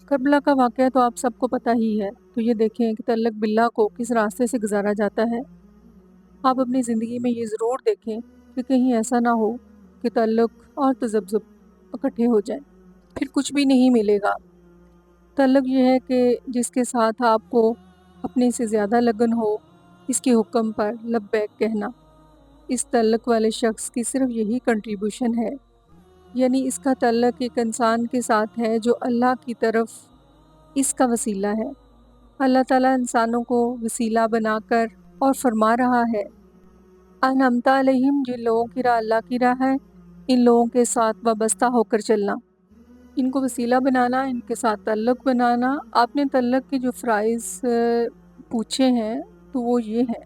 کربلا کا واقعہ تو آپ سب کو پتہ ہی ہے، تو یہ دیکھیں کہ تعلق باللہ کو کس راستے سے گزارا جاتا ہے۔ آپ اپنی زندگی میں یہ ضرور دیکھیں کہ کہیں ایسا نہ ہو کہ تعلق اور تذبذب اکٹھے ہو جائیں، پھر کچھ بھی نہیں ملے گا۔ تعلق یہ ہے کہ جس کے ساتھ آپ کو اپنے سے زیادہ لگن ہو، اس کے حکم پر لبیک کہنا۔ اس تعلق والے شخص کی صرف یہی کنٹریبیوشن ہے، یعنی اس کا تعلق ایک انسان کے ساتھ ہے جو اللہ کی طرف اس کا وسیلہ ہے۔ اللہ تعالیٰ انسانوں کو وسیلہ بنا کر اور فرما رہا ہے، انعمت علیہم، جن لوگوں کی راہ اللہ کی راہ ہے، ان لوگوں کے ساتھ وابستہ ہو کر چلنا، ان کو وسیلہ بنانا، ان کے ساتھ تعلق بنانا۔ آپ نے تعلق کے جو فرائض پوچھے ہیں تو وہ یہ ہیں،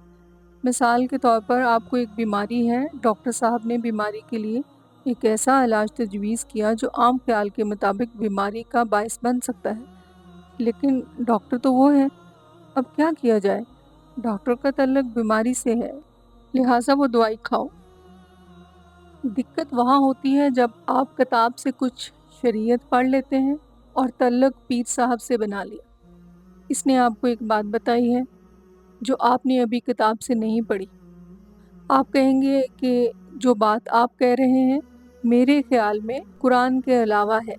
مثال کے طور پر آپ کو ایک بیماری ہے، ڈاکٹر صاحب نے بیماری کے لیے ایک ایسا علاج تجویز کیا جو عام خیال کے مطابق بیماری کا باعث بن سکتا ہے، لیکن ڈاکٹر تو وہ ہے۔ اب کیا کیا جائے؟ ڈاکٹر کا تعلق بیماری سے ہے، لہٰذا وہ دوائی کھاؤ۔ دقت وہاں ہوتی ہے جب آپ کتاب سے کچھ شریعت پڑھ لیتے ہیں اور تعلق پیر صاحب سے بنا لیا۔ اس نے آپ کو ایک بات بتائی ہے جو آپ نے ابھی کتاب سے نہیں پڑھی۔ آپ کہیں گے کہ جو بات آپ کہہ رہے ہیں میرے خیال میں قرآن کے علاوہ ہے،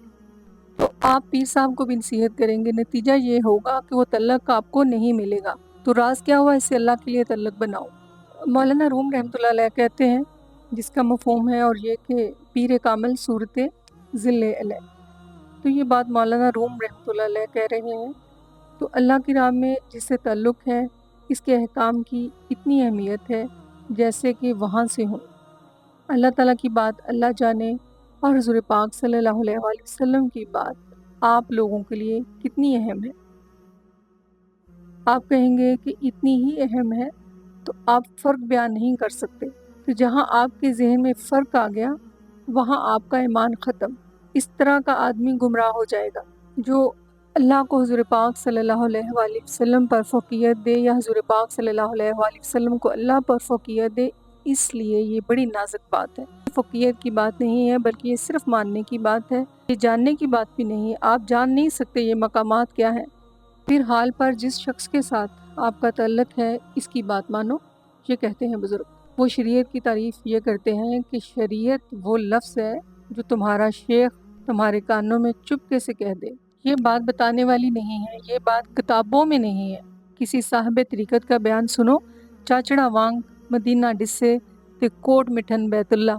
تو آپ پیر صاحب کو بھی نصیحت کریں گے، نتیجہ یہ ہوگا کہ وہ تعلق آپ کو نہیں ملے گا۔ تو راز کیا ہوا؟ اس سے اللہ کے لیے تعلق بناؤ۔ مولانا روم رحمۃ اللہ علیہ کہتے ہیں، جس کا مفہوم ہے اور یہ کہ پیر کامل صورت ذل علیہ، تو یہ بات مولانا روم رحمۃ اللہ علیہ کہہ رہے ہیں۔ تو اللہ کی راہ میں جس سے تعلق ہے، اس کے احکام کی اتنی اہمیت ہے جیسے کہ وہاں سے ہوں۔ اللہ تعالیٰ کی بات اللہ جانے اور حضور پاک صلی اللہ علیہ وآلہ وسلم کی بات آپ لوگوں کے لیے کتنی اہم ہے۔ آپ کہیں گے کہ اتنی ہی اہم ہے تو آپ فرق بیان نہیں کر سکتے، تو جہاں آپ کے ذہن میں فرق آ گیا وہاں آپ کا ایمان ختم۔ اس طرح کا آدمی گمراہ ہو جائے گا جو اللہ کو حضور پاک صلی اللہ علیہ وآلہ وسلم پر فوقیت دے یا حضور پاک صلی اللہ علیہ وآلہ وسلم کو اللہ پر فوقیت دے۔ اس لیے یہ بڑی نازک بات ہے، فوقیت کی بات نہیں ہے، بلکہ یہ صرف ماننے کی بات ہے، یہ جاننے کی بات بھی نہیں ہے۔ آپ جان نہیں سکتے یہ مقامات کیا ہیں۔ پھر حال پر جس شخص کے ساتھ آپ کا تعلق ہے اس کی بات مانو، یہ کہتے ہیں بزرگ۔ وہ شریعت کی تعریف یہ کرتے ہیں کہ شریعت وہ لفظ ہے جو تمہارا شیخ تمہارے کانوں میں چپکے سے کہہ دے۔ یہ بات بتانے والی نہیں ہے، یہ بات کتابوں میں نہیں ہے۔ کسی صاحب طریقت کا بیان سنو، چاچڑا وانگ مدینہ ڈسے تے کوٹ مٹھن بیت اللہ،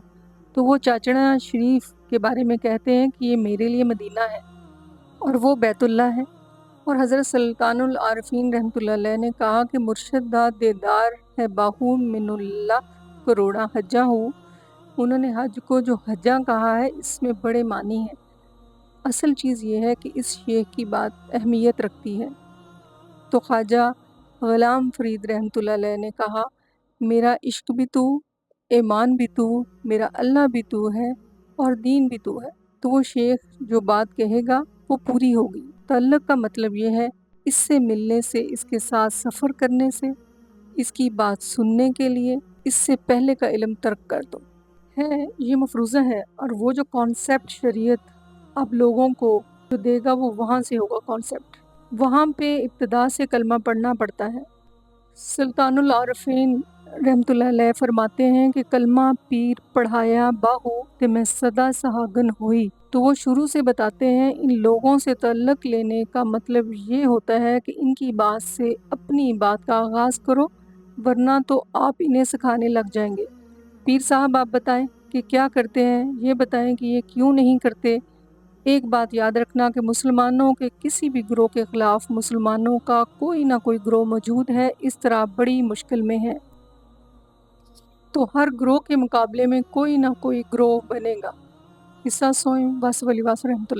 تو وہ چاچڑا شریف کے بارے میں کہتے ہیں کہ یہ میرے لیے مدینہ ہے اور وہ بیت اللہ ہے۔ اور حضرت سلطان العارفین رحمۃ اللہ علیہ نے کہا کہ مرشد دا دیدار ہے باہو من اللہ کروڑا حجاں ہو۔ انہوں نے حج کو جو حجاں کہا ہے اس میں بڑے معنی ہیں۔ اصل چیز یہ ہے کہ اس شیخ کی بات اہمیت رکھتی ہے۔ تو خواجہ غلام فرید رحمۃ اللہ علیہ نے کہا، میرا عشق بھی تو، ایمان بھی تو، میرا اللہ بھی تو ہے اور دین بھی تو ہے۔ تو وہ شیخ جو بات کہے گا وہ پوری ہوگی۔ تعلق کا مطلب یہ ہے اس سے ملنے سے، اس کے ساتھ سفر کرنے سے، اس کی بات سننے کے لیے اس سے پہلے کا علم ترک کر دو۔ ہے یہ مفروضہ ہے، اور وہ جو کانسیپٹ شریعت اب لوگوں کو جو دے گا وہ وہاں سے ہوگا کانسیپٹ۔ وہاں پہ ابتدا سے کلمہ پڑھنا پڑتا ہے۔ سلطان العارفین رحمۃ اللہ علیہ فرماتے ہیں کہ کلمہ پیر پڑھایا باہو تے میں صدا سہاگن ہوئی۔ تو وہ شروع سے بتاتے ہیں ان لوگوں سے تعلق لینے کا مطلب یہ ہوتا ہے کہ ان کی بات سے اپنی بات کا آغاز کرو، ورنہ تو آپ انہیں سکھانے لگ جائیں گے۔ پیر صاحب آپ بتائیں کہ کیا کرتے ہیں، یہ بتائیں کہ یہ کیوں نہیں کرتے۔ ایک بات یاد رکھنا کہ مسلمانوں کے کسی بھی گروہ کے خلاف مسلمانوں کا کوئی نہ کوئی گروہ موجود ہے، اس طرح بڑی مشکل میں ہے، تو ہر گروہ کے مقابلے میں کوئی نہ کوئی گروہ بنے گا۔ قصہ سوئیں واس ولی واس رحمۃ اللہ۔